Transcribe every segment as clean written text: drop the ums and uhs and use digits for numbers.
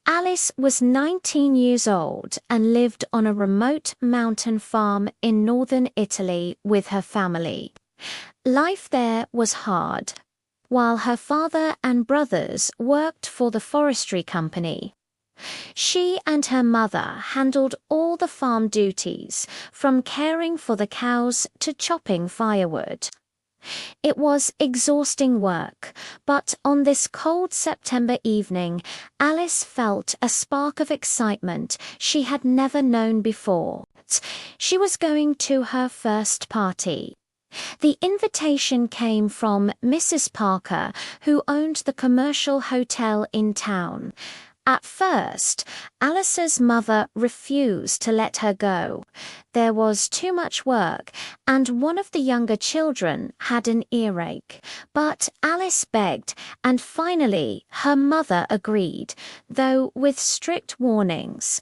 Alice was 19 years old and lived on a remote mountain farm in northern Italy with her family. Life there was hard, while her father and brothers worked for the forestry company. She and her mother handled all the farm duties, from caring for the cows to chopping firewood. It was exhausting work, but on this cold September evening, Alice felt a spark of excitement she had never known before. She was going to her first party. The invitation came from Mrs. Parker, who owned the commercial hotel in town. At first, Alice's mother refused to let her go. There was too much work, and one of the younger children had an earache. But Alice begged, and finally her mother agreed, though with strict warnings.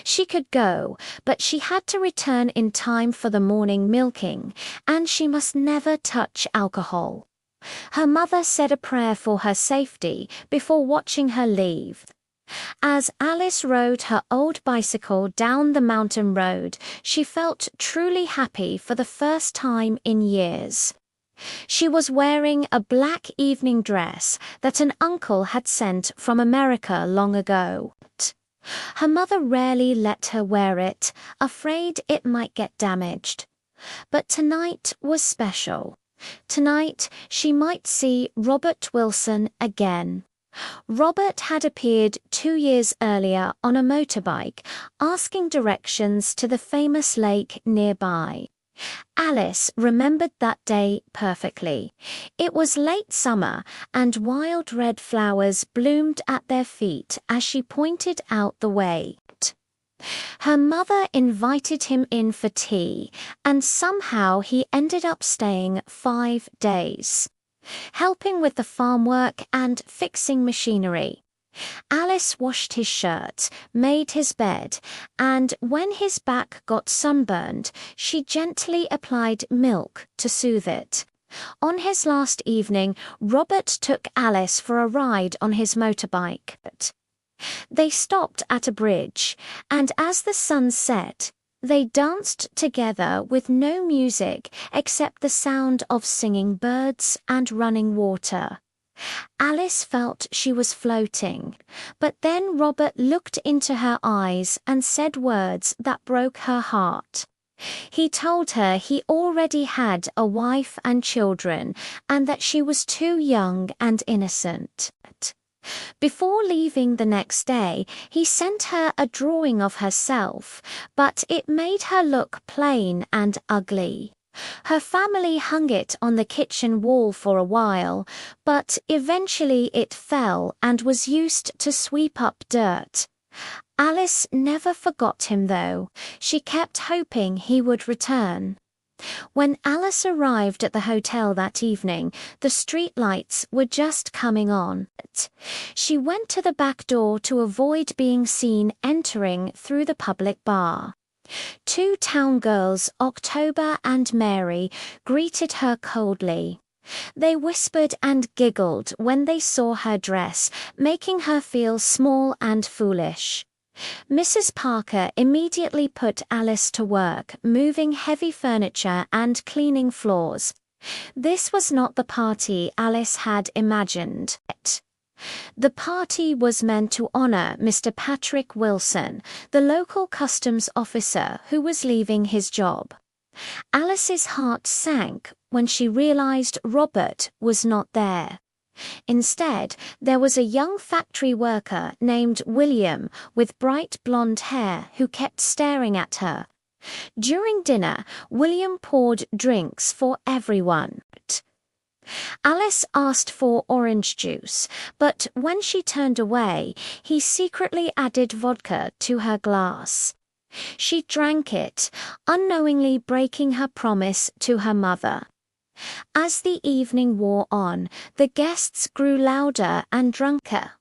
She could go, but she had to return in time for the morning milking, and she must never touch alcohol. Her mother said a prayer for her safety before watching her leave. As Alice rode her old bicycle down the mountain road, she felt truly happy for the first time in years. She was wearing a black evening dress that an uncle had sent from America long ago. Her mother rarely let her wear it, afraid it might get damaged. But tonight was special. Tonight she might see Robert Wilson again. Robert had appeared 2 years earlier on a motorbike, asking directions to the famous lake nearby. Alice remembered that day perfectly. It was late summer, and wild red flowers bloomed at their feet as she pointed out the way. Her mother invited him in for tea, and somehow he ended up staying 5 days, helping with the farm work and fixing machinery. Alice washed his shirt, made his bed, and when his back got sunburned, she gently applied milk to soothe it. On his last evening, Robert took Alice for a ride on his motorbike. They stopped at a bridge, and as the sun set, they danced together with no music except the sound of singing birds and running water. Alice felt she was floating, but then Robert looked into her eyes and said words that broke her heart. He told her he already had a wife and children, and that she was too young and innocent. Before leaving the next day, he sent her a drawing of herself, but it made her look plain and ugly. Her family hung it on the kitchen wall for a while, but eventually it fell and was used to sweep up dirt. Alice never forgot him, though. She kept hoping he would return. When Alice arrived at the hotel that evening, the street lights were just coming on. She went to the back door to avoid being seen entering through the public bar. 2 town girls, October and Mary, greeted her coldly. They whispered and giggled when they saw her dress, making her feel small and foolish. Mrs. Parker immediately put Alice to work, moving heavy furniture and cleaning floors. This was not the party Alice had imagined. The party was meant to honor Mr. Patrick Wilson, the local customs officer who was leaving his job. Alice's heart sank when she realized Robert was not there. Instead, there was a young factory worker named William with bright blonde hair who kept staring at her. During dinner, William poured drinks for everyone. Alice asked for orange juice, but when she turned away, he secretly added vodka to her glass. She drank it, unknowingly breaking her promise to her mother. As the evening wore on, the guests grew louder and drunker.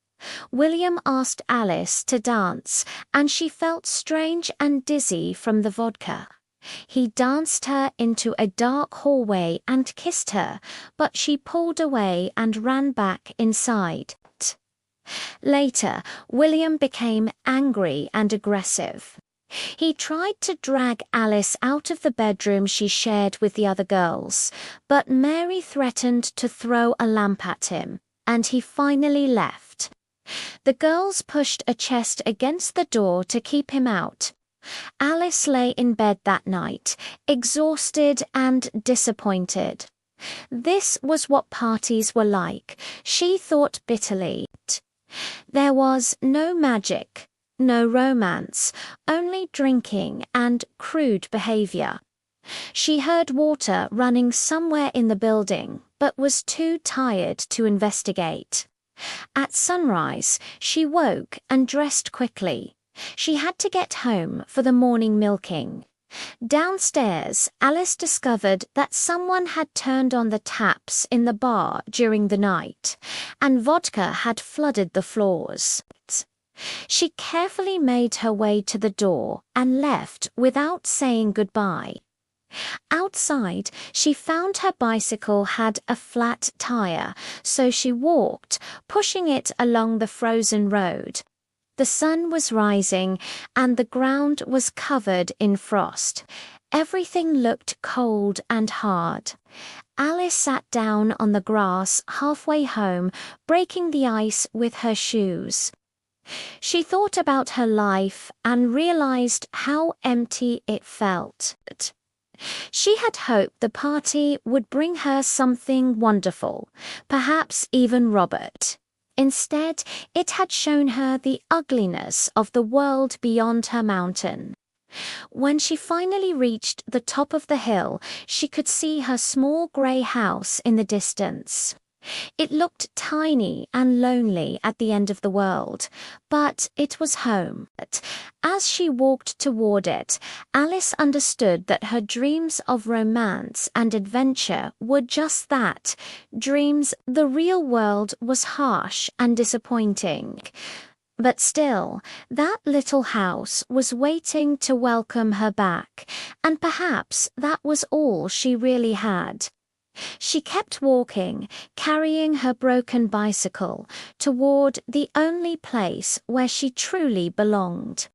William asked Alice to dance, and she felt strange and dizzy from the vodka. He danced her into a dark hallway and kissed her, but she pulled away and ran back inside. Later, William became angry and aggressive. He tried to drag Alice out of the bedroom she shared with the other girls, but Mary threatened to throw a lamp at him, and he finally left. The girls pushed a chest against the door to keep him out. Alice lay in bed that night, exhausted and disappointed. This was what parties were like, she thought bitterly. There was no magic, no romance, only drinking and crude behavior. She heard water running somewhere in the building, but was too tired to investigate. At sunrise, she woke and dressed quickly. She had to get home for the morning milking. Downstairs, Alice discovered that someone had turned on the taps in the bar during the night, and vodka had flooded the floors. She carefully made her way to the door and left without saying goodbye. Outside, she found her bicycle had a flat tire, so she walked, pushing it along the frozen road. The sun was rising, and the ground was covered in frost. Everything looked cold and hard. Alice sat down on the grass halfway home, breaking the ice with her shoes. She thought about her life and realized how empty it felt. She had hoped the party would bring her something wonderful, perhaps even Robert. Instead, it had shown her the ugliness of the world beyond her mountain. When she finally reached the top of the hill, she could see her small grey house in the distance. It looked tiny and lonely at the end of the world, but it was home. As she walked toward it, Alice understood that her dreams of romance and adventure were just that, dreams. The real world was harsh and disappointing. But still, that little house was waiting to welcome her back, and perhaps that was all she really had. She kept walking, carrying her broken bicycle, toward the only place where she truly belonged.